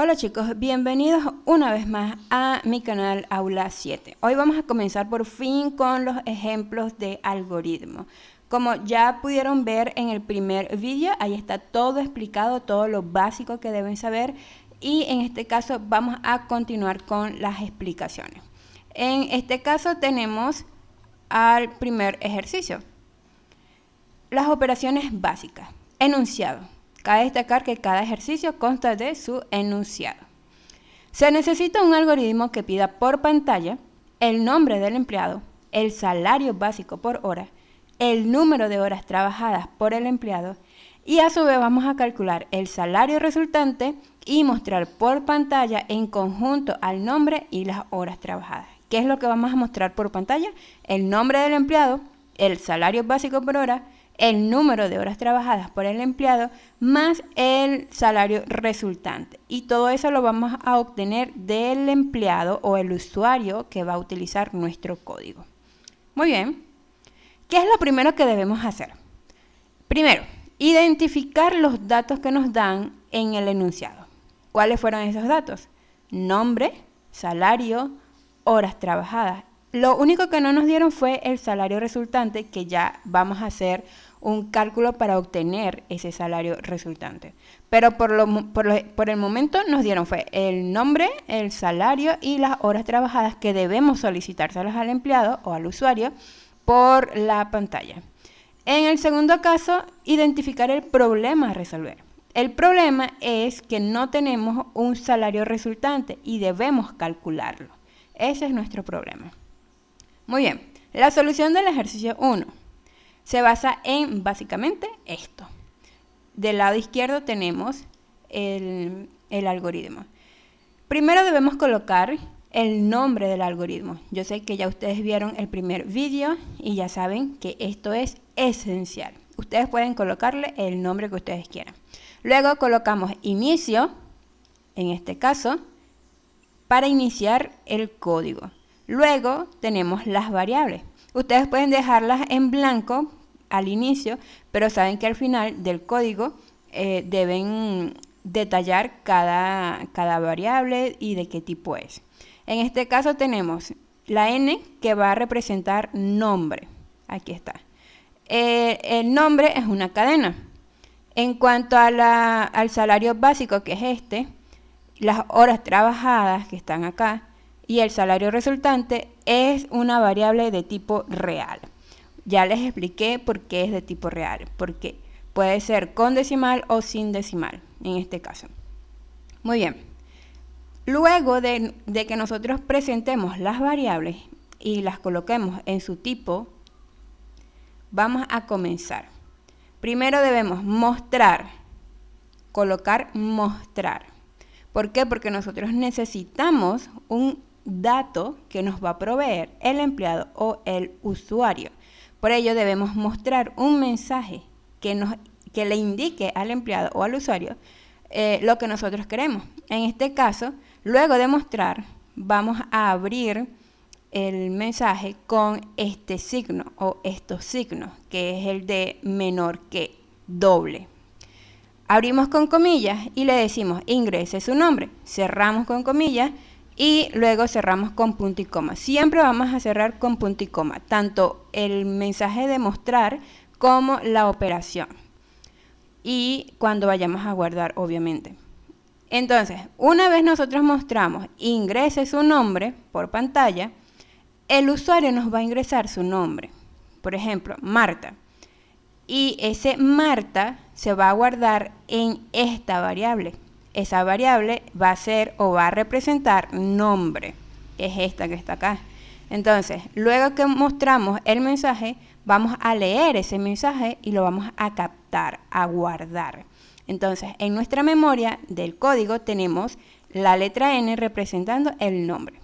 Hola chicos, bienvenidos una vez más a mi canal Aula 7. Hoy vamos a comenzar por fin con los ejemplos de algoritmo. Como ya pudieron ver en el primer vídeo, ahí está todo explicado, todo lo básico que deben saber. Y en este caso vamos a continuar con las explicaciones. En este caso tenemos al primer ejercicio. Las operaciones básicas. Enunciado. Cabe destacar que cada ejercicio consta de su enunciado. Se necesita un algoritmo que pida por pantalla el nombre del empleado, el salario básico por hora, el número de horas trabajadas por el empleado y a su vez vamos a calcular el salario resultante y mostrar por pantalla en conjunto al nombre y las horas trabajadas. ¿Qué es lo que vamos a mostrar por pantalla? El nombre del empleado, el salario básico por hora, el número de horas trabajadas por el empleado más el salario resultante. Y todo eso lo vamos a obtener del empleado o el usuario que va a utilizar nuestro código. Muy bien. ¿Qué es lo primero que debemos hacer? Primero, identificar los datos que nos dan en el enunciado. ¿Cuáles fueron esos datos? Nombre, salario, horas trabajadas. Lo único que no nos dieron fue el salario resultante, que ya vamos a hacer un cálculo para obtener ese salario resultante. Pero por el momento nos dieron fue el nombre, el salario y las horas trabajadas que debemos solicitárselas al empleado o al usuario por la pantalla. En el segundo caso, identificar el problema a resolver. El problema es que no tenemos un salario resultante y debemos calcularlo. Ese es nuestro problema. Muy bien, la solución del ejercicio 1 se basa en básicamente esto. Del lado izquierdo tenemos el algoritmo. Primero debemos colocar el nombre del algoritmo. Yo sé que ya ustedes vieron el primer vídeo y ya saben que esto es esencial. Ustedes pueden colocarle el nombre que ustedes quieran. Luego colocamos inicio, en este caso, para iniciar el código. Luego tenemos las variables. Ustedes pueden dejarlas en blanco al inicio, pero saben que al final del código deben detallar cada variable y de qué tipo es. En este caso tenemos la N que va a representar nombre. Aquí está. El nombre es una cadena. En cuanto a al salario básico, que es este, las horas trabajadas que están acá, y el salario resultante es una variable de tipo real. Ya les expliqué por qué es de tipo real, porque puede ser con decimal o sin decimal, en este caso. Muy bien. Luego de que nosotros presentemos las variables y las coloquemos en su tipo, vamos a comenzar. Primero debemos colocar mostrar. ¿Por qué? Porque nosotros necesitamos un dato que nos va a proveer el empleado o el usuario. Por ello debemos mostrar un mensaje que le indique al empleado o al usuario lo que nosotros queremos. En este caso, luego de mostrar, vamos a abrir el mensaje con este signo o estos signos, que es el de menor que, doble. Abrimos con comillas y le decimos ingrese su nombre. Cerramos con comillas y luego cerramos con punto y coma. Siempre vamos a cerrar con punto y coma, tanto el mensaje de mostrar como la operación. Y cuando vayamos a guardar, obviamente. Entonces, una vez nosotros mostramos ingrese su nombre por pantalla, el usuario nos va a ingresar su nombre. Por ejemplo, Marta. Y ese Marta se va a guardar en esta variable. Esa variable va a ser o va a representar nombre, que es esta que está acá. Entonces, luego que mostramos el mensaje, vamos a leer ese mensaje y lo vamos a captar, a guardar. Entonces, en nuestra memoria del código tenemos la letra N representando el nombre.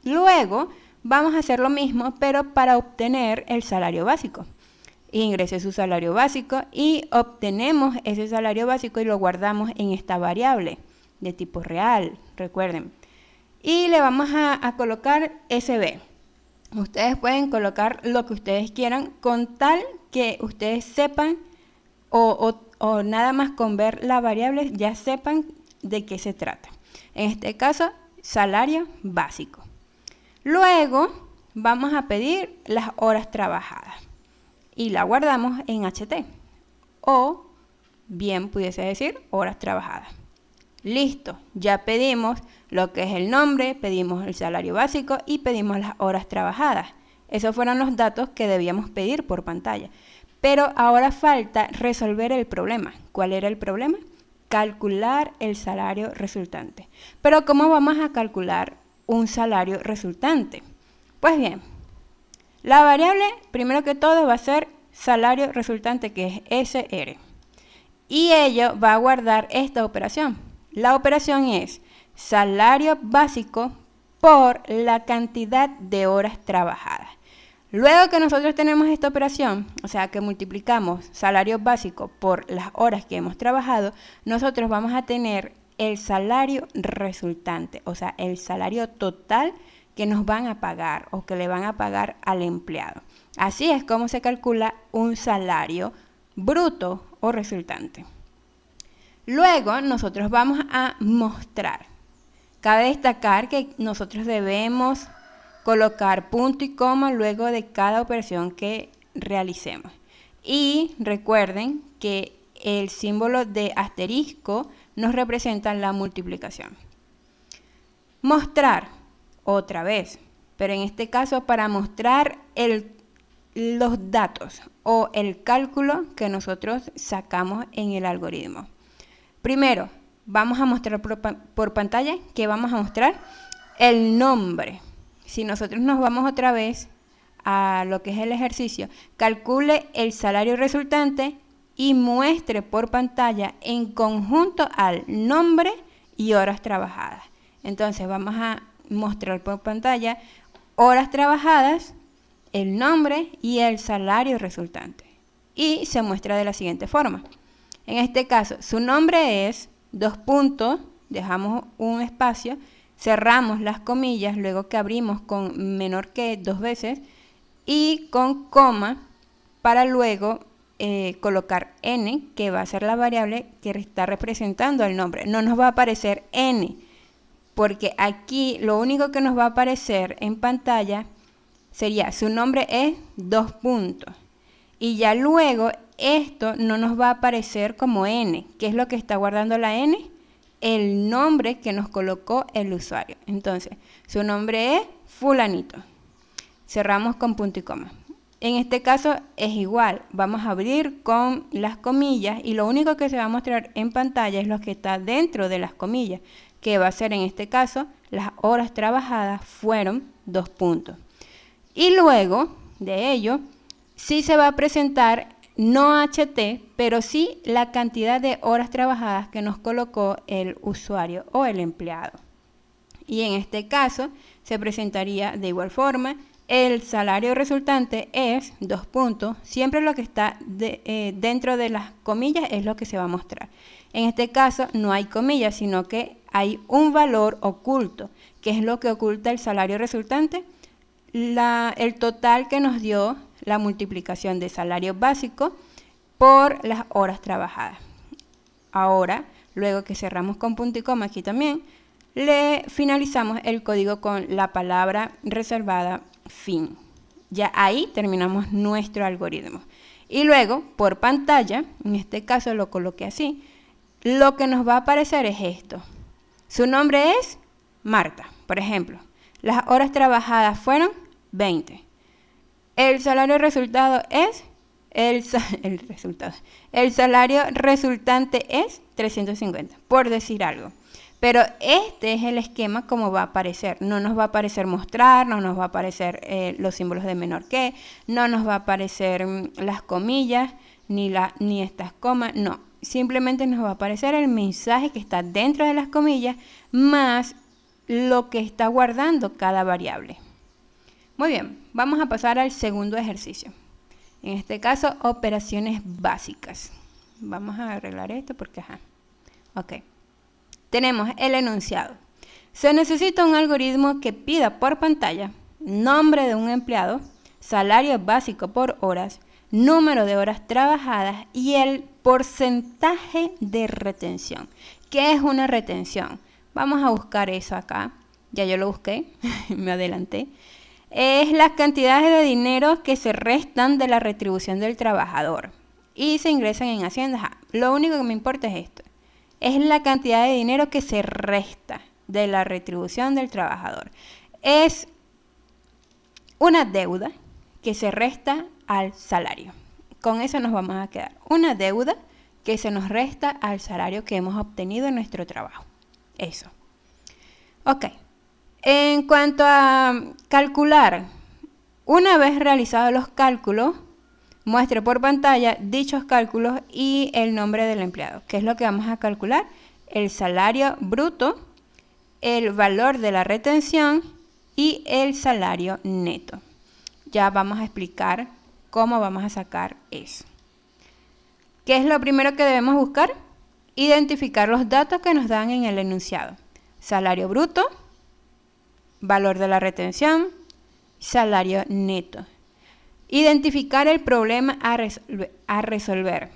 Luego, vamos a hacer lo mismo, pero para obtener el salario básico. Ingrese su salario básico y obtenemos ese salario básico y lo guardamos en esta variable de tipo real, recuerden. Y le vamos a colocar SB. Ustedes pueden colocar lo que ustedes quieran con tal que ustedes sepan o nada más con ver la variable ya sepan de qué se trata. En este caso, salario básico. Luego vamos a pedir las horas trabajadas y la guardamos en HT. O bien pudiese decir horas trabajadas. Listo, ya pedimos lo que es el nombre, pedimos el salario básico y pedimos las horas trabajadas. Esos fueron los datos que debíamos pedir por pantalla. Pero ahora falta resolver el problema. ¿Cuál era el problema? Calcular el salario resultante. Pero ¿cómo vamos a calcular un salario resultante? Pues bien, la variable, primero que todo, va a ser salario resultante, que es SR. Y ello va a guardar esta operación. La operación es salario básico por la cantidad de horas trabajadas. Luego que nosotros tenemos esta operación, o sea que multiplicamos salario básico por las horas que hemos trabajado, nosotros vamos a tener el salario resultante, o sea, el salario total que nos van a pagar o que le van a pagar al empleado. Así es como se calcula un salario bruto o resultante. Luego nosotros vamos a mostrar. Cabe destacar que nosotros debemos colocar punto y coma luego de cada operación que realicemos. Y recuerden que el símbolo de asterisco nos representa la multiplicación. Mostrar, otra vez, pero en este caso para mostrar los datos o el cálculo que nosotros sacamos en el algoritmo. Primero, vamos a mostrar por pantalla que vamos a mostrar el nombre. Si nosotros nos vamos otra vez a lo que es el ejercicio, calcule el salario resultante y muestre por pantalla en conjunto al nombre y horas trabajadas. Entonces vamos a mostrar por pantalla horas trabajadas, el nombre y el salario resultante. Y se muestra de la siguiente forma. En este caso, su nombre es, dos puntos, dejamos un espacio, cerramos las comillas, luego que abrimos con menor que 2 veces, y con coma, para luego colocar n, que va a ser la variable que está representando el nombre. No nos va a aparecer n, porque aquí lo único que nos va a aparecer en pantalla sería, su nombre es, dos puntos. Y ya luego esto no nos va a aparecer como n. ¿Qué es lo que está guardando la n? El nombre que nos colocó el usuario. Entonces, su nombre es fulanito. Cerramos con punto y coma. En este caso es igual. Vamos a abrir con las comillas y lo único que se va a mostrar en pantalla es lo que está dentro de las comillas, que va a ser en este caso las horas trabajadas fueron 2 puntos. Y luego de ello, sí se va a presentar no HT, pero sí la cantidad de horas trabajadas que nos colocó el usuario o el empleado. Y en este caso se presentaría de igual forma, el salario resultante es 2 puntos, siempre lo que está dentro de las comillas es lo que se va a mostrar. En este caso no hay comillas, sino que hay un valor oculto, que es lo que oculta el salario resultante, el total que nos dio la multiplicación de salario básico por las horas trabajadas. Ahora, luego que cerramos con punto y coma aquí también, le finalizamos el código con la palabra reservada fin. Ya ahí terminamos nuestro algoritmo. Y luego, por pantalla, en este caso lo coloqué así, lo que nos va a aparecer es esto. Su nombre es Marta, por ejemplo. Las horas trabajadas fueron 20. El salario resultado es, el salario resultante es 350, por decir algo. Pero este es el esquema como va a aparecer. No nos va a aparecer mostrar, no nos va a aparecer los símbolos de menor que, no nos va a aparecer las comillas, ni estas comas, no. Simplemente nos va a aparecer el mensaje que está dentro de las comillas, más lo que está guardando cada variable. Muy bien, vamos a pasar al segundo ejercicio. En este caso, operaciones básicas. Vamos a arreglar esto porque, ok. Tenemos el enunciado. Se necesita un algoritmo que pida por pantalla nombre de un empleado, salario básico por horas, número de horas trabajadas y el porcentaje de retención. ¿Qué es una retención? Vamos a buscar eso acá. Ya yo lo busqué, me adelanté. Es las cantidades de dinero que se restan de la retribución del trabajador y se ingresan en Hacienda. Lo único que me importa es esto. Es la cantidad de dinero que se resta de la retribución del trabajador. Es una deuda que se resta al salario. Con eso nos vamos a quedar. Una deuda que se nos resta al salario que hemos obtenido en nuestro trabajo. Eso. Ok. En cuanto a calcular, una vez realizados los cálculos, muestre por pantalla dichos cálculos y el nombre del empleado. ¿Qué es lo que vamos a calcular? El salario bruto, el valor de la retención y el salario neto. Ya vamos a explicar cómo vamos a sacar eso. ¿Qué es lo primero que debemos buscar? Identificar los datos que nos dan en el enunciado. Salario bruto, valor de la retención, salario neto. Identificar el problema a resolver.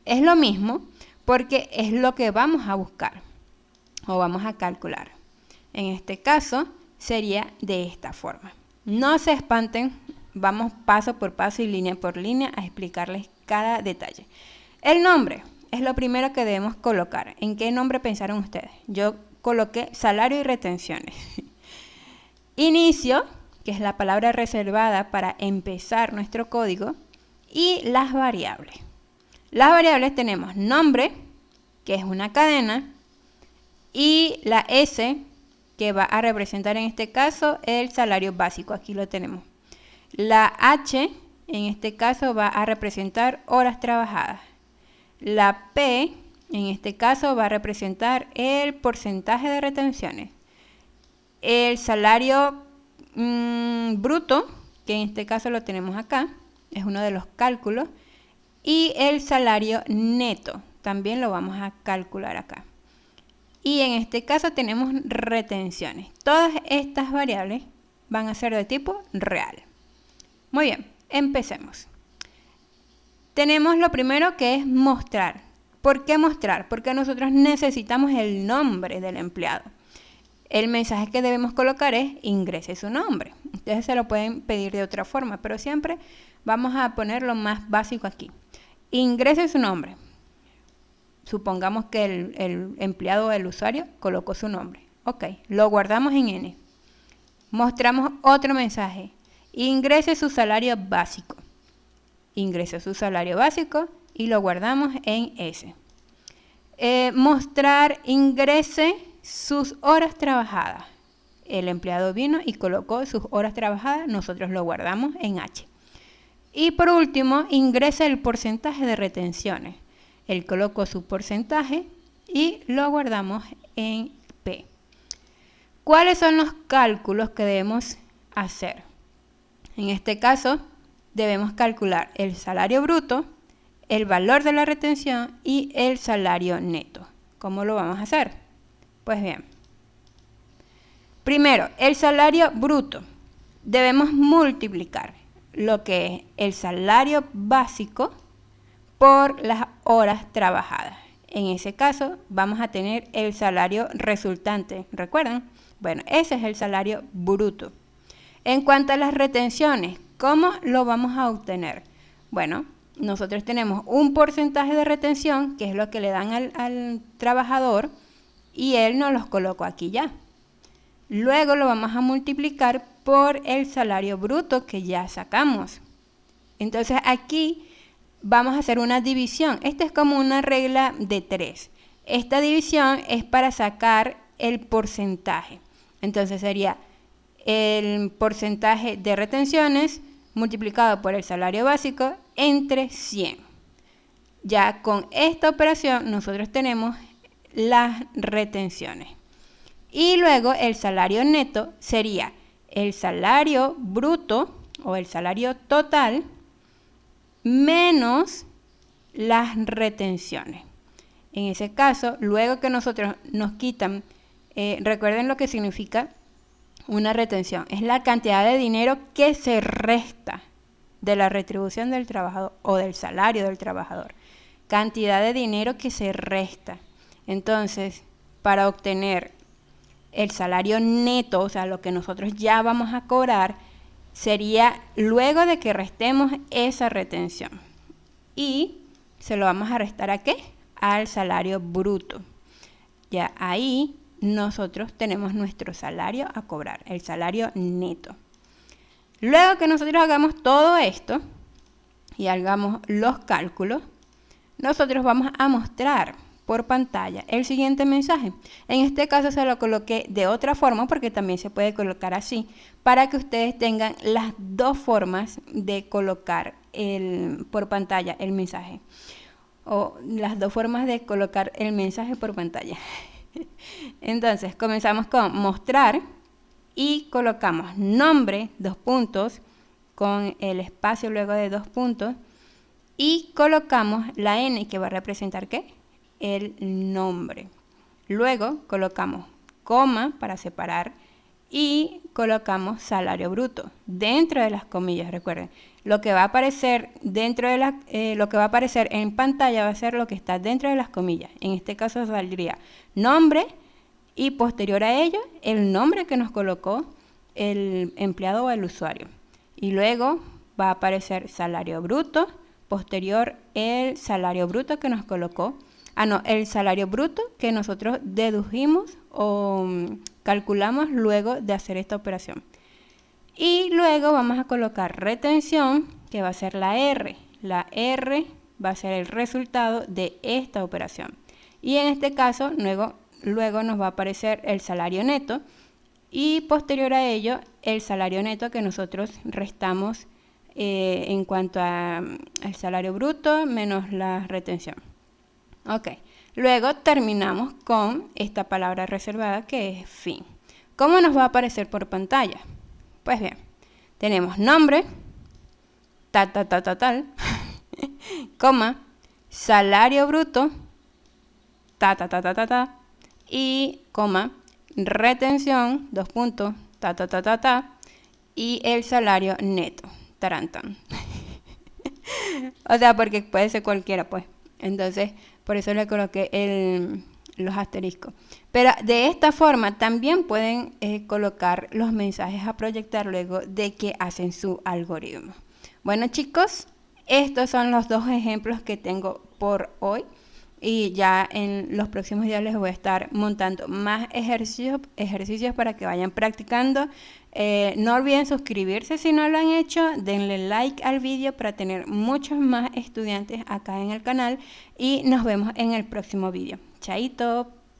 Es lo mismo porque es lo que vamos a buscar o vamos a calcular. En este caso sería de esta forma. No se espanten, vamos paso por paso y línea por línea a explicarles cada detalle. El nombre es lo primero que debemos colocar. ¿En qué nombre pensaron ustedes? Yo coloqué salario y retenciones. Inicio, que es la palabra reservada para empezar nuestro código, y las variables. Las variables tenemos nombre, que es una cadena, y la S, que va a representar en este caso el salario básico. Aquí lo tenemos. La H, en este caso, va a representar horas trabajadas. La P, en este caso, va a representar el porcentaje de retenciones. El salario bruto, que en este caso lo tenemos acá, es uno de los cálculos. Y el salario neto, también lo vamos a calcular acá. Y en este caso tenemos retenciones. Todas estas variables van a ser de tipo real. Muy bien, empecemos. Tenemos lo primero que es mostrar. ¿Por qué mostrar? Porque nosotros necesitamos el nombre del empleado. El mensaje que debemos colocar es ingrese su nombre. Ustedes se lo pueden pedir de otra forma, pero siempre vamos a poner lo más básico aquí. Ingrese su nombre. Supongamos que el empleado o el usuario colocó su nombre. Ok, lo guardamos en N. Mostramos otro mensaje. Ingrese su salario básico. Ingrese su salario básico y lo guardamos en S. Mostrar ingrese sus horas trabajadas. El empleado vino y colocó sus horas trabajadas, nosotros lo guardamos en H. Y por último, ingrese el porcentaje de retenciones. Él colocó su porcentaje y lo guardamos en P. ¿Cuáles son los cálculos que debemos hacer? En este caso, debemos calcular el salario bruto, el valor de la retención y el salario neto. ¿Cómo lo vamos a hacer? Pues bien, primero, el salario bruto. Debemos multiplicar lo que es el salario básico por las horas trabajadas. En ese caso, vamos a tener el salario resultante. ¿Recuerdan? Bueno, ese es el salario bruto. En cuanto a las retenciones, ¿cómo lo vamos a obtener? Bueno, nosotros tenemos un porcentaje de retención, que es lo que le dan al trabajador, y él nos los colocó aquí ya. Luego lo vamos a multiplicar por el salario bruto que ya sacamos. Entonces aquí vamos a hacer una división. Esta es como una regla de 3. Esta división es para sacar el porcentaje. Entonces sería el porcentaje de retenciones multiplicado por el salario básico entre 100. Ya con esta operación nosotros tenemos las retenciones. Y luego el salario neto sería el salario bruto o el salario total menos las retenciones. En ese caso, luego que nosotros nos quitan, recuerden lo que significa una retención. Es la cantidad de dinero que se resta de la retribución del trabajador o del salario del trabajador. Cantidad de dinero que se resta. Entonces, para obtener el salario neto, o sea, lo que nosotros ya vamos a cobrar, sería luego de que restemos esa retención. Y se lo vamos a restar ¿a qué? Al salario bruto. Ya ahí nosotros tenemos nuestro salario a cobrar, el salario neto. Luego que nosotros hagamos todo esto y hagamos los cálculos, nosotros vamos a mostrar por pantalla el siguiente mensaje. En este caso se lo coloqué de otra forma porque también se puede colocar así, para que ustedes tengan las dos formas de colocar por pantalla el mensaje. O las dos formas de colocar el mensaje por pantalla. Entonces comenzamos con mostrar y colocamos nombre, 2 puntos, con el espacio luego de 2 puntos, y colocamos la N que va a representar ¿qué? El nombre. Luego colocamos coma para separar y colocamos salario bruto dentro de las comillas. Recuerden, lo que va a aparecer dentro de lo que va a aparecer en pantalla va a ser lo que está dentro de las comillas. En este caso saldría nombre y posterior a ello el nombre que nos colocó el empleado o el usuario. Y luego va a aparecer salario bruto, posterior el salario bruto que nos colocó. El salario bruto que nosotros dedujimos o calculamos luego de hacer esta operación. Y luego vamos a colocar retención, que va a ser la R. La R va a ser el resultado de esta operación. Y en este caso, luego nos va a aparecer el salario neto y posterior a ello el salario neto que nosotros restamos en cuanto al salario bruto menos la retención. Ok, luego terminamos con esta palabra reservada que es fin. ¿Cómo nos va a aparecer por pantalla? Pues bien, tenemos nombre, tal, coma, salario bruto, y coma, retención, 2 puntos, y el salario neto, tarantan. O sea, porque puede ser cualquiera, pues. Entonces, por eso le coloqué los asteriscos. Pero de esta forma también pueden colocar los mensajes a proyectar luego de que hacen su algoritmo. Bueno, chicos, estos son los dos ejemplos que tengo por hoy. Y ya en los próximos días les voy a estar montando más ejercicios para que vayan practicando. No olviden suscribirse si no lo han hecho, denle like al vídeo para tener muchos más estudiantes acá en el canal y nos vemos en el próximo vídeo. Chaito.